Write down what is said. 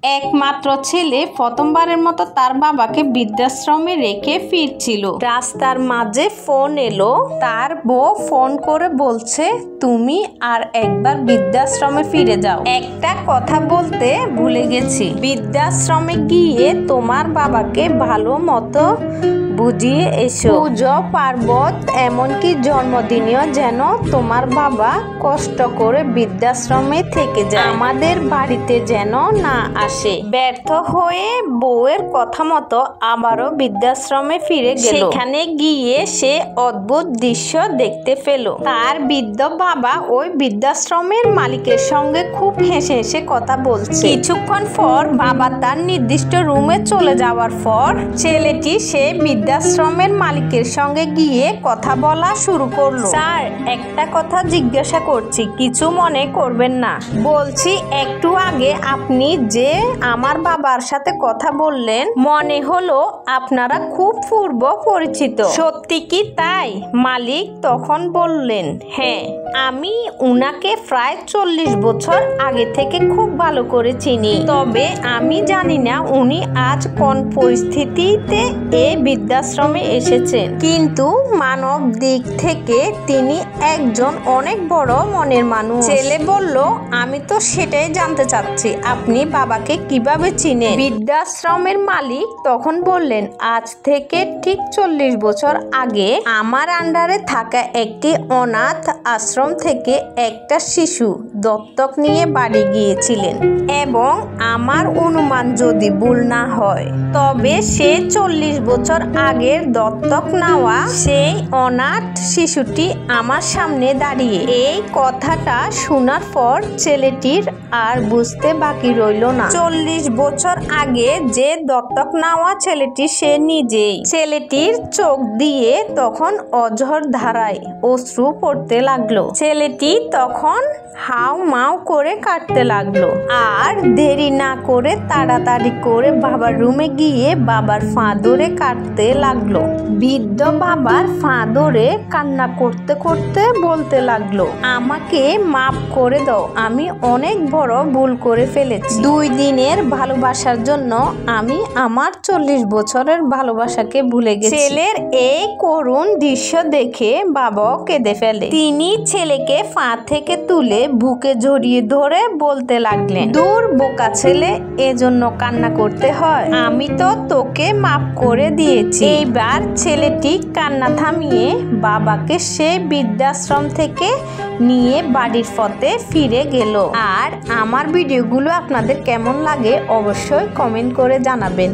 একমাত্র ছেলে প্রথমবারের মতো তার বাবাকে বৃদ্ধাশ্রমে রেখে ফিরছিল। রাস্তার মাঝে ফোন এলো। তার বউ ফোন করে বলছে, তুমি আর একবার বৃদ্ধাশ্রমে ফিরে যাও। একটা কথা বলতে ভুলে গেছি, বৃদ্ধাশ্রমে গিয়ে তোমার বাবাকে ভালো মতো বুঝিয়ে এসো। পুজো পার্বণ এমনকি জন্মদিনেও যেন তোমার বাবা কষ্ট করে বৃদ্ধাশ্রমে থেকে যায়, আমাদের বাড়িতে যেন না আসে। ব্যর্থ হয়ে বউয়ের কথা মতো আবারও বৃদ্ধাশ্রমে ফিরে গেল। সেখানে গিয়ে সে অদ্ভুত দৃশ্য দেখতে পেল। তার বৃদ্ধ বাবা ওই বৃদ্ধাশ্রমের মালিকের সঙ্গে খুব হেসে হেসে কথা বলছে। কিছুক্ষণ পর বাবা তার নির্দিষ্ট রুমে চলে যাওয়ার পর ছেলেটি সে বৃদ্ধাশ্রমের মালিকের সঙ্গে গিয়ে কথা বলা শুরু করলো। স্যার, একটা কথা জিজ্ঞাসা করছি, কিছু মনে করবেন না। বলছি, একটু আগে আপনি যে আমার বাবার সাথে কথা বললেন, মনে হলো আপনারা খুব পূর্ব পরিচিত। সত্যি কি তাই? মালিক তখন বললেন, হ্যাঁ, আমি উনাকে প্রায় 40 বছর আগে থেকে খুব ভালো করে চিনি। তবে আমি জানি না উনি আজ কোন পরিস্থিতিতে এই বৃদ্ধাশ্রমে এসেছেন, কিন্তু মানব দিক থেকে তিনি একজন অনেক বড় মনের মানুষ। ছেলে বলল, আমি তো সেটাই জানতে চাচ্ছি, আপনি বাবাকে কিভাবে চিনেন? বৃদ্ধাশ্রমের মালিক তখন বললেন, আজ থেকে ঠিক 40 বছর আগে আমার আন্ডারে থাকা একটি অনাথ আশ্রম থেকে একটা শিশু দত্তক নিয়ে বাড়ি গিয়েছিলেন, এবং আমার অনুমান যদি ভুল না হয়, তবে সে 40 বছর আগের দত্তক নেওয়া সেই অনাথ শিশুটি আমার সামনে দাঁড়িয়ে। এই কথাটা শোনার পর ছেলেটির আর বুঝতে বাকি রইল না, 40 বছর আগে যে দত্তক নেওয়া ছেলেটি সে নিজেই। ছেলেটির চোখ দিয়ে তখন অঝর ধারায় অশ্রু পড়তে লাগলো। ছেলেটি তখন হাউ মাউ করে কাঁদতে লাগলো, আর দেরি না করে তাড়াতাড়ি করে বাবার রুমে গিয়ে বাবার পা ধরে কাঁদতে লাগলো। বৃদ্ধ বাবার পা ধরে কান্না করতে করতে বলতে লাগলো, আমাকে মাফ করে দাও, আমি অনেক বড় ভুল করে ফেলেছি। 2 দিনের ভালোবাসার জন্য আমি আমার 40 বছরের ভালোবাসাকে ভুলে গেছি। ছেলের এই করুণ দৃশ্য দেখে বাবাও কেঁদে ফেলে। তিনি ছেলেকে পা থেকে তুলে বুকে জড়িয়ে ধরে বলতে লাগলেন, দূর বোকা ছেলে, এজন্য কান্না করতে হয়? আমি তো তোকে মাফ করে দিয়েছি। এইবার ছেলেটি কান্না থামিয়ে বাবাকে সে বৃদ্ধাশ্রম থেকে নিয়ে বাড়ির পথে ফিরে গেল। আর আমার ভিডিওগুলো আপনাদের কেমন লাগে অবশ্যই কমেন্ট করে জানাবেন।